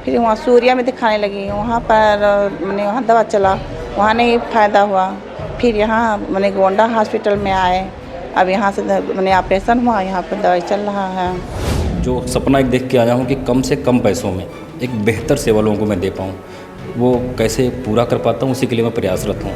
फिर वहाँ सूर्या में दिखाने लगी, वहाँ पर मैंने वहाँ दवा चला, वहाँ नहीं फ़ायदा हुआ। फिर यहाँ मैंने गोंडा हॉस्पिटल में आए, अब यहाँ से मैंने ऑपरेशन हुआ, यहाँ पर दवाई चल रहा है। जो सपना एक देख के आया हूँ कि कम से कम पैसों में एक बेहतर सेवा लोगों को मैं दे पाऊँ, वो कैसे पूरा कर पाता हूँ, उसी के लिए मैं प्रयासरत हूँ।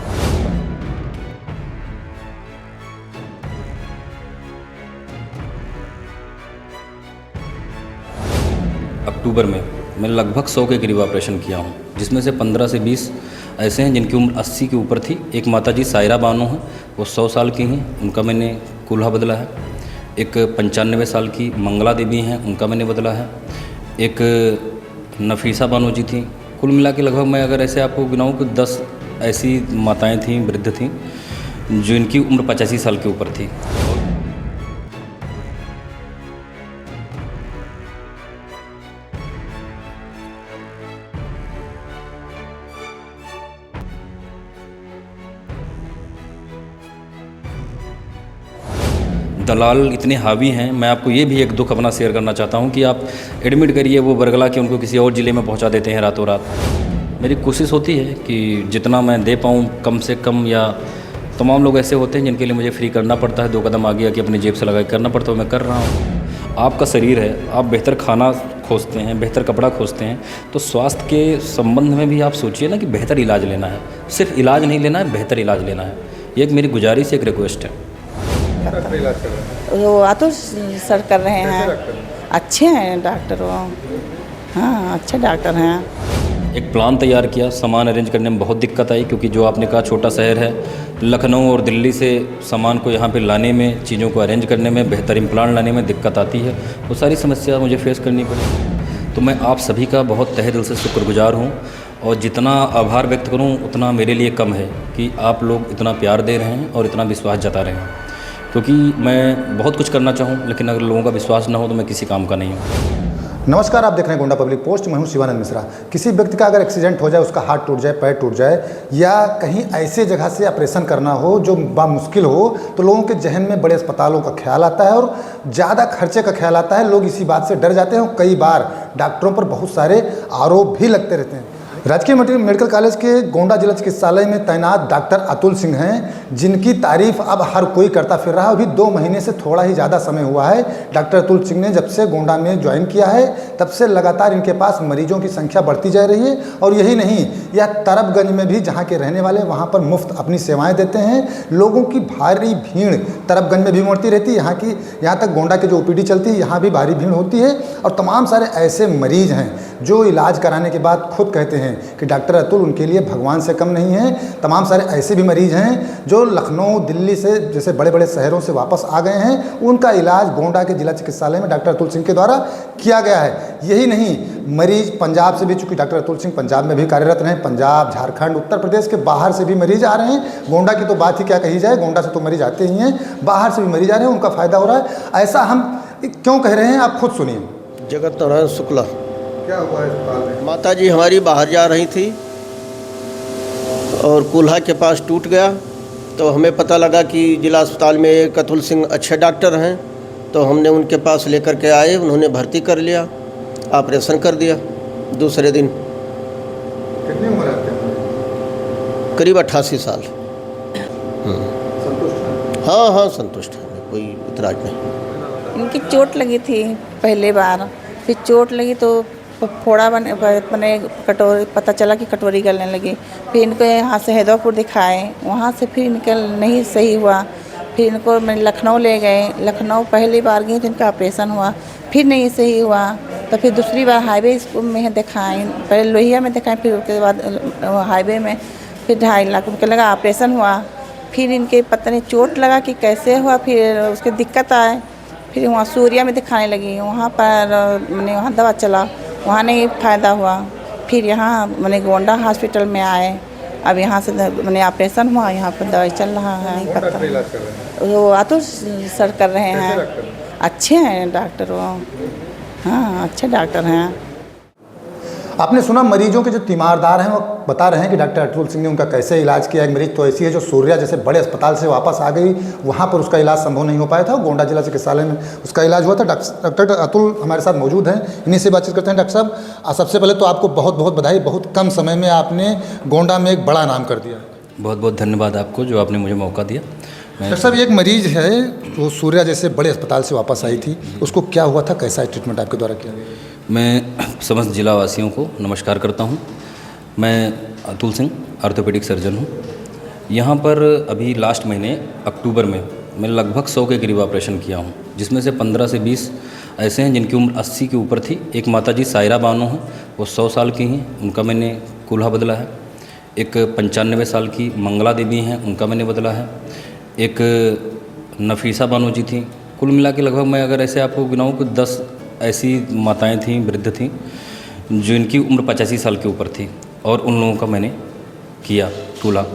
अक्टूबर में मैं लगभग 100 के करीब ऑपरेशन किया हूँ, जिसमें से 15 से 20 ऐसे हैं जिनकी उम्र 80 के ऊपर थी। एक माताजी सायरा बानो हैं, वो 100 साल की हैं, उनका मैंने कूल्हा बदला है। एक 95 साल की मंगला देवी हैं, उनका मैंने बदला है। एक नफीसा बानो जी थी। कुल मिला के लगभग मैं अगर ऐसे आपको गिनाऊँ कि 10 ऐसी माताएँ थीं, वृद्ध थीं, जिनकी उम्र 85 साल के ऊपर थी। दलाल इतने हावी हैं। मैं आपको ये भी एक दुख अपना शेयर करना चाहता हूँ कि आप एडमिट करिए वो बरगला के उनको किसी और ज़िले में पहुँचा देते हैं रातों रात। मेरी कोशिश होती है कि जितना मैं दे पाऊँ कम से कम, या तमाम लोग ऐसे होते हैं जिनके लिए मुझे फ्री करना पड़ता है, 2 कदम आगे आके अपनी जेब से लगा के करना पड़ता है, मैं कर रहा हूँ। आपका शरीर है, आप बेहतर खाना खोजते हैं, बेहतर कपड़ा खोजते हैं, तो स्वास्थ्य के संबंध में भी आप सोचिए ना कि बेहतर इलाज लेना है। सिर्फ इलाज नहीं लेना है, बेहतर इलाज लेना है। ये एक मेरी गुजारिश, एक रिक्वेस्ट है। वो अतुल सर कर रहे हैं, अच्छे हैं डॉक्टर वो, हाँ अच्छे डॉक्टर हैं। एक प्लान तैयार किया, सामान अरेंज करने में बहुत दिक्कत आई, क्योंकि जो आपने कहा छोटा शहर है, लखनऊ और दिल्ली से सामान को यहाँ पे लाने में, चीज़ों को अरेंज करने में, बेहतर इम्प्लांट लाने में दिक्कत आती है। वो सारी समस्या मुझे फेस करनी पड़ी। तो मैं आप सभी का बहुत तहे दिल से शुक्रगुजार हूँ, और जितना आभार व्यक्त करूँ उतना मेरे लिए कम है कि आप लोग इतना प्यार दे रहे हैं और इतना विश्वास जता रहे हैं। क्योंकि मैं बहुत कुछ करना चाहूँ, लेकिन अगर लोगों का विश्वास ना हो तो मैं किसी काम का नहीं हूँ। नमस्कार, आप देख रहे हैं गोंडा पब्लिक पोस्ट। मैं हूं शिवानंद मिश्रा। किसी व्यक्ति का अगर एक्सीडेंट हो जाए, उसका हाथ टूट जाए, पैर टूट जाए, या कहीं ऐसे जगह से ऑपरेशन करना हो जो मुश्किल हो, तो लोगों के जहन में बड़े अस्पतालों का ख्याल आता है और ज़्यादा खर्चे का ख्याल आता है। लोग इसी बात से डर जाते हैं और कई बार डॉक्टरों पर बहुत सारे आरोप भी लगते रहते हैं। राजकीय मेडिकल कॉलेज के गोंडा जिला चिकित्सालय में तैनात डॉक्टर अतुल सिंह हैं, जिनकी तारीफ अब हर कोई करता फिर रहा है। अभी 2 महीने से थोड़ा ही ज़्यादा समय हुआ है डॉक्टर अतुल सिंह ने जब से गोंडा में ज्वाइन किया है, तब से लगातार इनके पास मरीजों की संख्या बढ़ती जा रही है। और यही नहीं, यह तरबगंज में भी, जहाँ के रहने वाले वहाँ पर मुफ्त अपनी सेवाएँ देते हैं। लोगों की भारी भीड़ तरबगंज में भी उमड़ती रहती है। यहाँ तक गोंडा की जो OPD चलती है, यहाँ भी भारी भीड़ होती है। और तमाम सारे ऐसे मरीज हैं जो इलाज कराने के बाद खुद कहते हैं कि डॉक्टर अतुल उनके लिए भगवान से कम नहीं है। तमाम सारे ऐसे भी मरीज हैं जो लखनऊ, दिल्ली से, जैसे बड़े बड़े शहरों से वापस आ गए हैं। उनका इलाज गोंडा के जिला चिकित्सालय में डॉक्टर अतुल सिंह के द्वारा किया गया है। यही नहीं, मरीज पंजाब से भी, चूँकि डॉक्टर अतुल सिंह पंजाब में भी कार्यरत रहे, पंजाब, झारखंड, उत्तर प्रदेश के बाहर से भी मरीज आ रहे हैं। गोंडा की तो बात ही क्या कही जाए, गोंडा से तो मरीज आते ही हैं, बाहर से भी मरीज आ रहे हैं, उनका फ़ायदा हो रहा है। ऐसा हम क्यों कह रहे हैं, आप खुद सुनिए। जगत नारायण शुक्ला। क्या हुआ है अस्पताल में? माता जी हमारी बाहर जा रही थी और कूल्हा के पास टूट गया, तो हमें पता लगा कि जिला अस्पताल में एक अतुल सिंह अच्छे डॉक्टर हैं, तो हमने उनके पास लेकर के आए। उन्होंने भर्ती कर लिया, ऑपरेशन कर दिया दूसरे दिन। कितनी उम्र है आपके? करीब 88 साल। संतुष्ट हैं? हाँ, संतुष्ट है, कोई इतराज नहीं। इनकी चोट लगी थी पहले बार, फिर चोट लगी तो फोड़ा बने कटोरी, पता चला कि कटोरी गलने लगी। फिर इनको यहाँ से हैदरापुर दिखाए, वहाँ से फिर इनका नहीं सही हुआ। फिर इनको मैं लखनऊ ले गए, लखनऊ पहली बार गई तो इनका ऑपरेशन हुआ, फिर नहीं सही हुआ। तो फिर दूसरी बार हाईवे में दिखाएँ, पहले लोहिया में दिखाएँ, फिर उसके बाद हाईवे में, फिर 2.5 लाख उनका लगा, ऑपरेशन हुआ। फिर इनके पता नहीं चोट लगा कि कैसे हुआ, फिर उसकी दिक्कत आए, फिर वहाँ सूर्या में दिखाने लगी, वहाँ पर मैंने वहाँ दवा चला, वहाँ नहीं फ़ायदा हुआ। फिर यहाँ मैंने गोंडा हॉस्पिटल में आए, अब यहाँ से मैंने ऑपरेशन हुआ, यहाँ पर दवाई चल रहा है। वो अतुल सर कर रहे हैं, अच्छे हैं डॉक्टर वो, हाँ अच्छे डॉक्टर हैं। आपने सुना मरीजों के जो तीमारदार हैं वो बता रहे हैं कि डॉक्टर अतुल सिंह ने उनका कैसे इलाज किया। एक मरीज तो ऐसी है जो सूर्या जैसे बड़े अस्पताल से वापस आ गई, वहाँ पर उसका इलाज संभव नहीं हो पाया था, गोंडा जिला चिकित्सालय में उसका इलाज हुआ था। डॉक्टर अतुल हमारे साथ मौजूद हैं, इन्हीं से बातचीत करते हैं। डॉक्टर साहब, सबसे पहले तो आपको बहुत बहुत बधाई, बहुत कम समय में आपने गोंडा में एक बड़ा नाम कर दिया। बहुत बहुत धन्यवाद आपको जो आपने मुझे मौका दिया। डॉक्टर साहब, एक मरीज है वो सूर्या जैसे बड़े अस्पताल से वापस आई थी, उसको क्या हुआ था, कैसा ट्रीटमेंट आपके द्वारा किया गया? मैं समस्त जिला वासियों को नमस्कार करता हूं। मैं अतुल सिंह ऑर्थोपेडिक सर्जन हूं। यहां पर अभी लास्ट महीने अक्टूबर में मैं लगभग 100 के करीब ऑपरेशन किया हूं, जिसमें से 15 से 20 ऐसे हैं जिनकी उम्र 80 के ऊपर थी। एक माताजी सायरा बानो हैं, वो 100 साल की हैं, उनका मैंने कूल्हा बदला है। एक 95 साल की मंगला देवी हैं, उनका मैंने बदला है। एक नफीसा बानो जी थी। कुल मिला के लगभग मैं अगर ऐसे आपको गिनाऊँ कि 10 ऐसी माताएं थीं, वृद्ध थीं, जिनकी उम्र 85 साल के ऊपर थी, और उन लोगों का मैंने किया कूल्हा,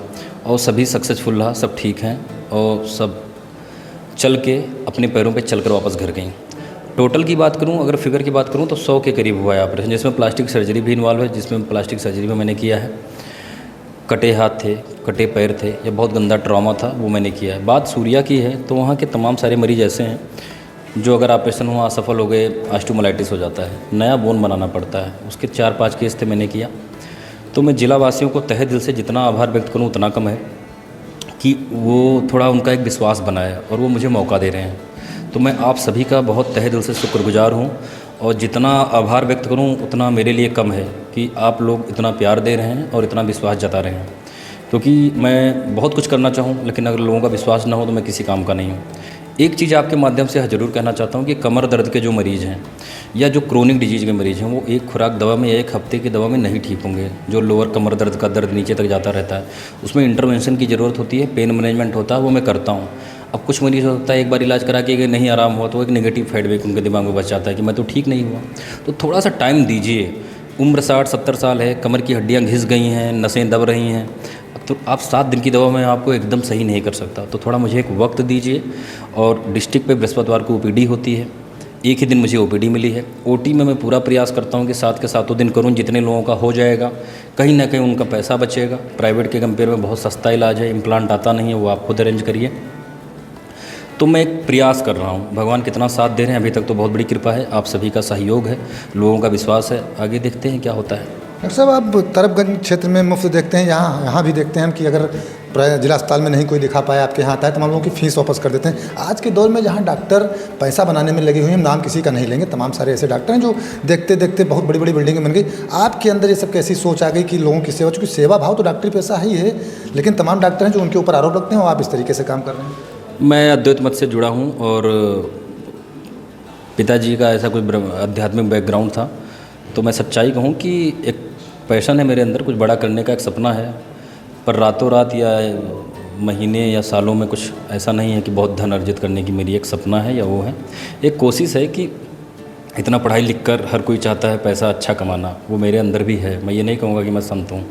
और सभी सक्सेसफुल रहा, सब ठीक हैं और सब चल के अपने पैरों पे चलकर वापस घर गई। टोटल की बात करूं, अगर फिगर की बात करूं तो 100 के करीब हुआ है ऑपरेशन, जिसमें प्लास्टिक सर्जरी भी इन्वॉल्व है, जिसमें प्लास्टिक सर्जरी में मैंने किया है। कटे हाथ थे, कटे पैर थे, या बहुत गंदा ट्रॉमा था, वो मैंने किया है। बात सूर्या की है तो वहाँ के तमाम सारे मरीज़ ऐसे हैं जो अगर ऑपरेशन हुआ असफल हो गए, ऑस्टियोमाइलाइटिस हो जाता है, नया बोन बनाना पड़ता है, उसके 4-5 केस थे, मैंने किया। तो मैं जिला वासियों को तहे दिल से जितना आभार व्यक्त करूँ उतना कम है कि वो थोड़ा उनका एक विश्वास बना है और वो मुझे मौका दे रहे हैं। तो मैं आप सभी का बहुत तहे दिल से शुक्रगुजार हूँ, और जितना आभार व्यक्त करूँ उतना मेरे लिए कम है कि आप लोग इतना प्यार दे रहे हैं और इतना विश्वास जता रहे हैं। क्योंकि मैं बहुत कुछ करना चाहूँ, लेकिन अगर लोगों का विश्वास ना हो तो मैं किसी काम का नहीं हूँ। एक चीज़ आपके माध्यम से ज़रूर कहना चाहता हूँ कि कमर दर्द के जो मरीज़ हैं या जो क्रोनिक डिजीज़ के मरीज़ हैं, वो एक खुराक दवा में या एक हफ्ते की दवा में नहीं ठीक होंगे। जो लोअर कमर दर्द का दर्द नीचे तक जाता रहता है, उसमें इंटरवेंशन की ज़रूरत होती है, पेन मैनेजमेंट होता है, वो मैं करता हूँ। अब कुछ मरीज़ होता है एक बार इलाज करा के नहीं आराम हुआ तो एक नेगेटिव फीडबैक उनके दिमाग में बच जाता है कि मैं तो ठीक नहीं हुआ। तो थोड़ा सा टाइम दीजिए। उम्र 60-70 साल है, कमर की हड्डियाँ घिस गई हैं, नसें दब रही हैं, तो आप 7 दिन की दवा में आपको एकदम सही नहीं कर सकता। तो थोड़ा मुझे एक वक्त दीजिए। और डिस्ट्रिक्ट पे बृहस्पतिवार को ओपीडी होती है, एक ही दिन मुझे ओपीडी मिली है। ओटी में मैं पूरा प्रयास करता हूँ कि 7 के 7 दिन करूँ, जितने लोगों का हो जाएगा, कहीं ना कहीं उनका पैसा बचेगा। प्राइवेट के कंपेयर में बहुत सस्ता इलाज है, इम्प्लांट आता नहीं है, वो आप खुद अरेंज करिए। तो मैं एक प्रयास कर रहा हूँ, भगवान कितना साथ दे रहे हैं, अभी तक तो बहुत बड़ी कृपा है, आप सभी का सहयोग है, लोगों का विश्वास है। आगे देखते हैं क्या होता है। डॉक्टर साहब, आप तरफगंज क्षेत्र में मुफ्त देखते हैं, यहाँ भी देखते हैं हम कि अगर जिला अस्पताल में नहीं कोई दिखा पाया, आपके यहाँ आता है, तमाम लोगों की फ़ीस वापस कर देते हैं। आज के दौर में जहाँ डॉक्टर पैसा बनाने में लगे हुए हैं, नाम किसी का नहीं लेंगे, तमाम सारे ऐसे डॉक्टर हैं जो देखते देखते बहुत बड़ी बड़ी बिल्डिंगें बन गई। आपके अंदर ये सब कैसी सोच आ गई कि लोगों की सेवा, चूँकि सेवा भाव तो डॉक्टरी पैसा ही है, लेकिन तमाम डॉक्टर हैं जो उनके ऊपर आरोप लगते हैं, और आप इस तरीके से काम कर रहे हैं? मैं अद्वैत मत से जुड़ा हूँ और पिताजी का ऐसा कुछ आध्यात्मिक बैकग्राउंड था। तो मैं सच्चाई कहूँ कि एक पैशन है मेरे अंदर, कुछ बड़ा करने का एक सपना है, पर रातों रात या महीने या सालों में कुछ ऐसा नहीं है कि बहुत धन अर्जित करने की मेरी एक सपना है या वो है। एक कोशिश है कि इतना पढ़ाई लिख कर हर कोई चाहता है पैसा अच्छा कमाना, वो मेरे अंदर भी है। मैं ये नहीं कहूँगा कि मैं संत हूँ,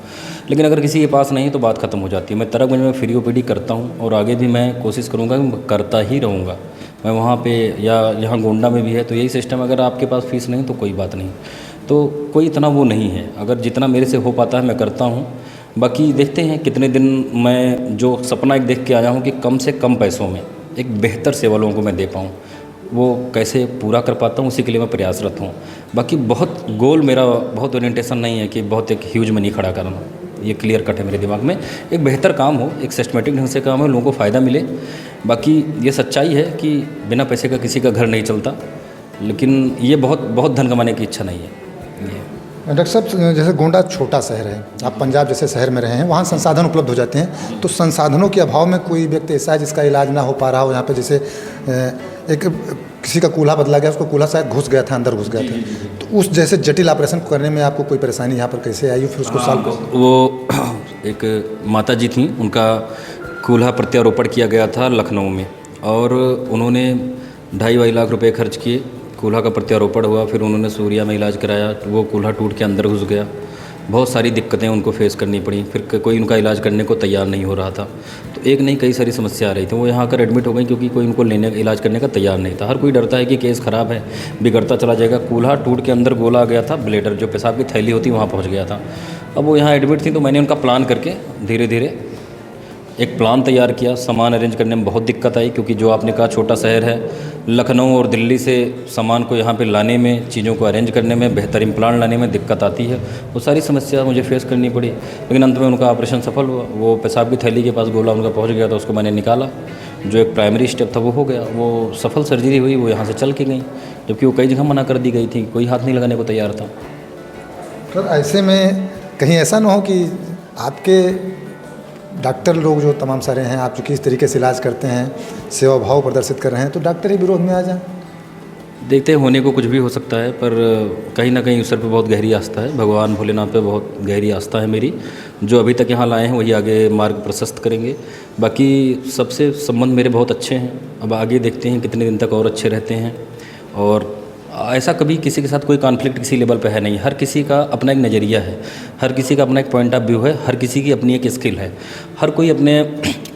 लेकिन अगर किसी के पास नहीं तो बात ख़त्म हो जाती है। मैं तरफगंज में फ्री ओपीडी करता हूँ और आगे भी मैं कोशिश करूँगा कि करता ही रहूँगा। मैं वहाँ पे या यहाँ गोंडा में भी है, तो यही सिस्टम, अगर आपके पास फीस नहीं तो कोई बात नहीं, तो कोई इतना वो नहीं है। अगर जितना मेरे से हो पाता है मैं करता हूँ। बाकी देखते हैं कितने दिन मैं जो सपना एक देख के आया हूँ कि कम से कम पैसों में एक बेहतर सेवा लोगों को मैं दे पाऊँ, वो कैसे पूरा कर पाता हूँ, उसी के लिए मैं प्रयासरत हूँ। बाकी बहुत गोल मेरा, बहुत ओरिएंटेशन नहीं है कि बहुत एक ह्यूज मनी खड़ा करना, ये क्लियर कट है मेरे दिमाग में। एक बेहतर काम हो, एक सिस्टमेटिक ढंग से काम हो, लोगों को फ़ायदा मिले। बाकी ये सच्चाई है कि बिना पैसे का किसी का घर नहीं चलता, लेकिन ये बहुत धन कमाने की इच्छा नहीं है। डॉक्टर साहब, जैसे गोंडा छोटा शहर है, आप पंजाब जैसे शहर में रहे हैं, वहाँ संसाधन उपलब्ध हो जाते हैं, तो संसाधनों के अभाव में कोई व्यक्ति ऐसा है जिसका इलाज ना हो पा रहा हो, यहाँ पे जैसे एक किसी का कूल्हा बदला गया, उसको कूल्हा शायद घुस गया था, अंदर घुस गया था, तो उस जैसे जटिल ऑपरेशन करने में आपको कोई परेशानी यहाँ पर कैसे आई, फिर उसको सॉल्व? वो एक माता जी थी, उनका कूल्हा प्रत्यारोपण किया गया था लखनऊ में, और उन्होंने 2.5 लाख रुपये खर्च किए। कूल्हा का प्रत्यारोपण हुआ, फिर उन्होंने सूर्या में इलाज कराया, वो कूल्हा टूट के अंदर घुस गया, बहुत सारी दिक्कतें उनको फेस करनी पड़ी, फिर कोई उनका इलाज करने को तैयार नहीं हो रहा था। तो एक नहीं कई सारी समस्या आ रही थी। वो यहाँ आकर एडमिट हो गई क्योंकि कोई उनको इलाज करने का तैयार नहीं था। हर कोई डरता है कि केस ख़राब है, बिगड़ता चला जाएगा। कूल्हा टूट के अंदर गोला आ गया था, ब्लेडर जो पेशाब की थैली होती वहाँ पहुँच गया था। अब वो यहाँ एडमिट थी तो मैंने उनका प्लान करके धीरे धीरे एक प्लान तैयार किया। सामान अरेंज करने में बहुत दिक्कत आई क्योंकि जो आपने कहा छोटा शहर है, लखनऊ और दिल्ली से सामान को यहाँ पे लाने में, चीज़ों को अरेंज करने में, बेहतर इम्प्लांट लाने में दिक्कत आती है। वो सारी समस्या मुझे फेस करनी पड़ी, लेकिन अंत में उनका ऑपरेशन सफल हुआ। वो पेशाब की थैली के पास गोला उनका पहुँच गया था, उसको मैंने निकाला। जो एक प्राइमरी स्टेप था वो हो गया, वो सफल सर्जरी हुई, वो यहाँ से चल के गई, जबकि वो कई जगह मना कर दी गई थी, कोई हाथ नहीं लगाने को तैयार था। सर ऐसे में कहीं ऐसा ना हो कि आपके डॉक्टर लोग जो तमाम सारे हैं, आप जो किस तरीके से इलाज करते हैं, सेवा भाव प्रदर्शित कर रहे हैं, तो डॉक्टर ही विरोध में आ जाए? देखते हैं, होने को कुछ भी हो सकता है, पर कहीं ना कहीं ईश्वर पे बहुत गहरी आस्था है, भगवान भोलेनाथ पे बहुत गहरी आस्था है मेरी। जो अभी तक यहाँ लाए हैं वही आगे मार्ग प्रशस्त करेंगे। बाकी सबसे संबंध मेरे बहुत अच्छे हैं। अब आगे देखते हैं कितने दिन तक और अच्छे रहते हैं। और ऐसा कभी किसी के साथ कोई कॉन्फ्लिक्ट किसी लेवल पे है नहीं। हर किसी का अपना एक नज़रिया है, हर किसी का अपना एक पॉइंट ऑफ व्यू है, हर किसी की अपनी एक स्किल है। हर कोई अपने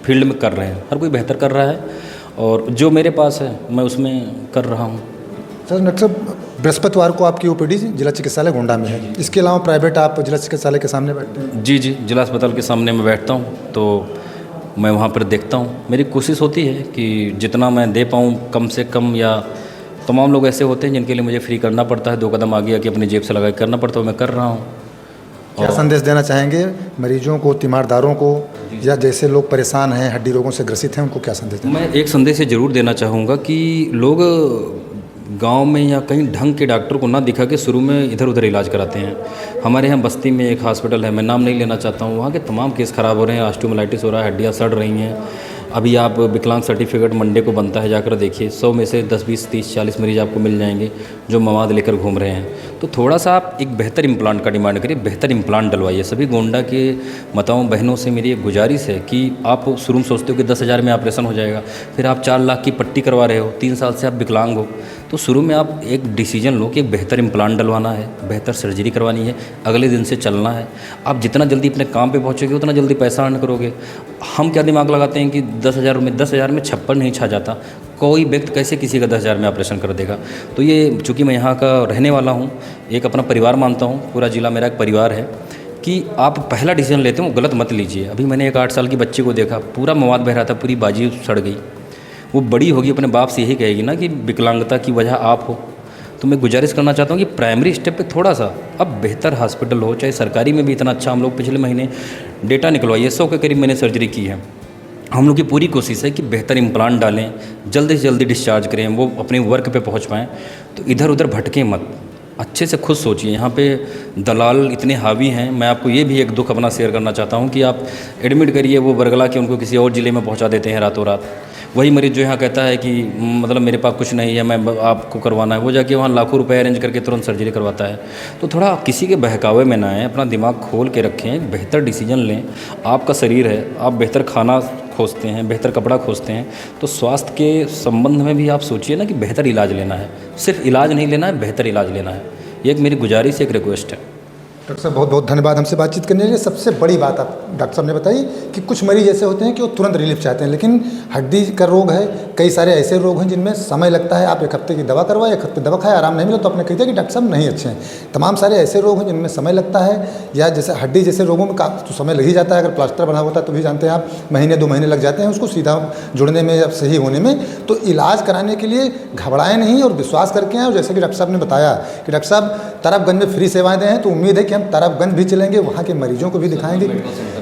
फील्ड में कर रहे हैं, हर कोई बेहतर कर रहा है, और जो मेरे पास है मैं उसमें कर रहा हूँ। सर डॉक्टर साहब, बृहस्पतिवार को आपकी ओपीडी जिला चिकित्सालय गोंडा में है, इसके अलावा प्राइवेट आप जिला चिकित्सालय के सामने बैठते हैं? जी जी, जिला अस्पताल के सामने मैं बैठता हूँ, तो मैं वहाँ पर देखता हूँ। मेरी कोशिश होती है कि जितना मैं दे पाऊँ कम से कम, या तमाम लोग ऐसे होते हैं जिनके लिए मुझे फ्री करना पड़ता है, 2 कदम आगे आके अपनी जेब से लगा के करना पड़ता है, मैं कर रहा हूँ। क्या संदेश देना चाहेंगे मरीजों को, तीमारदारों को, या जैसे लोग परेशान हैं, हड्डी रोगों से ग्रसित हैं, उनको क्या संदेश देना? मैं एक संदेश ये ज़रूर देना चाहूँगा कि लोग गांव में या कहीं ढंग के डॉक्टर को ना दिखा के शुरू में इधर उधर इलाज कराते हैं। हमारे यहाँ बस्ती में एक हॉस्पिटल है, मैं नाम नहीं लेना चाहता हूँ, वहाँ के तमाम केस ख़राब हो रहे हैं, ऑस्टियोमाइलाइटिस हो रहा है, हड्डियाँ सड़ रही हैं। अभी आप विकलांग सर्टिफिकेट मंडे को बनता है, जाकर देखिए, 100 में से 10, 20, 30, 40 मरीज आपको मिल जाएंगे जो मवाद लेकर घूम रहे हैं। तो थोड़ा सा आप एक बेहतर इम्प्लांट का डिमांड करिए, बेहतर इम्प्लांट डलवाइए। सभी गोंडा के माताओं बहनों से मेरी एक गुजारिश है कि आप शुरू में सोचते हो कि 10,000 में ऑपरेशन हो जाएगा, फिर आप 4 लाख की पट्टी करवा रहे हो, 3 साल से आप विकलांग हो, तो शुरू में आप एक डिसीजन लो कि एक बेहतर इम्प्लांट डलवाना है, बेहतर सर्जरी करवानी है, अगले दिन से चलना है। आप जितना जल्दी अपने काम पे पहुँचोगे उतना जल्दी पैसा अर्न करोगे। हम क्या दिमाग लगाते हैं कि 10,000 में छप्पर नहीं छा जाता, कोई व्यक्ति कैसे किसी का 10,000 में ऑपरेशन कर देगा। तो ये चूँकि मैं यहाँ का रहने वाला हूँ, एक अपना परिवार मानता हूँ, पूरा ज़िला मेरा एक परिवार है, कि आप पहला डिसीजन लेते हो गलत मत लीजिए। अभी मैंने एक 8 साल की बच्ची को देखा, पूरा मवाद बह रहा था, पूरी बाजी सड़ गई। वो बड़ी होगी अपने बाप से यही कहेगी ना कि विकलांगता की वजह आप हो। तो मैं गुजारिश करना चाहता हूँ कि प्राइमरी स्टेप पे थोड़ा सा अब बेहतर हॉस्पिटल हो, चाहे सरकारी में भी इतना अच्छा। हम लोग पिछले महीने डेटा निकलवाइए, 100 के करीब मैंने सर्जरी की है। हम लोग की पूरी कोशिश है कि बेहतर इम्प्लांट डालें, जल्दी से जल्दी डिस्चार्ज करें, वो अपने वर्क पे पहुंच पाएँ। तो इधर उधर भटकें मत, अच्छे से खुद सोचिए। यहाँ पे दलाल इतने हावी हैं। मैं आपको ये भी एक दुख अपना शेयर करना चाहता हूँ कि आप एडमिट करिए, वो बरगला के उनको किसी और ज़िले में पहुँचा देते हैं रातों रात। वही मरीज़ जो यहाँ कहता है कि मतलब मेरे पास कुछ नहीं है, मैं आपको करवाना है, वो जाके वहाँ लाखों रुपए अरेंज करके तुरंत सर्जरी करवाता है। तो थोड़ा किसी के बहकावे में ना आए, अपना दिमाग खोल के रखें, बेहतर डिसीजन लें। आपका शरीर है, आप बेहतर खाना खोजते हैं, बेहतर कपड़ा खोजते हैं, तो स्वास्थ्य के संबंध में भी आप सोचिए ना कि बेहतर इलाज लेना है। सिर्फ इलाज नहीं लेना है, बेहतर इलाज लेना है। ये एक मेरी गुजारिश, एक रिक्वेस्ट है। डॉक्टर साहब बहुत बहुत धन्यवाद हमसे बातचीत करने के लिए। सबसे बड़ी बात आप डॉक्टर साहब ने बताई कि कुछ मरीज ऐसे होते हैं कि वो तुरंत रिलीफ चाहते हैं, लेकिन हड्डी का रोग है, कई सारे ऐसे रोग हैं जिनमें समय लगता है। आप 1 हफ्ते की दवा करवाए, 1 हफ्ते दवा खाए, आराम नहीं मिला तो आपने कहते हैं कि डॉक्टर साहब नहीं अच्छे हैं। तमाम सारे ऐसे रोग हैं जिनमें समय लगता है, या जैसे हड्डी जैसे रोगों में तो समय लग ही जाता है। अगर प्लास्टर बना होता है तो भी जानते हैं आप, महीने 2 महीने लग जाते हैं उसको सीधा जुड़ने में या सही होने में। तो इलाज कराने के लिए घबराएं नहीं और विश्वास करके आएँ। और जैसे कि डॉक्टर साहब ने बताया कि डॉक्टर साहब तरफगंज में फ्री सेवाएं दें हैं, तो उम्मीद है कि हम तरफगंज भी चलेंगे, वहाँ के मरीजों को भी दिखाएंगे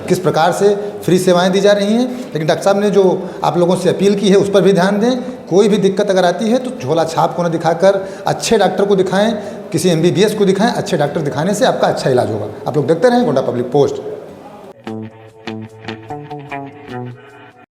किस प्रकार से फ्री सेवाएं दी जा रही हैं। लेकिन डॉक्टर साहब ने जो आप लोगों से अपील की है उस पर भी ध्यान दें। कोई भी दिक्कत अगर आती है तो झोला छाप को न दिखाकर अच्छे डॉक्टर को दिखाएं, किसी MBBS को दिखाएं। अच्छे डॉक्टर दिखाने से आपका अच्छा इलाज होगा। आप लोग देखते रहें गोंडा पब्लिक पोस्ट।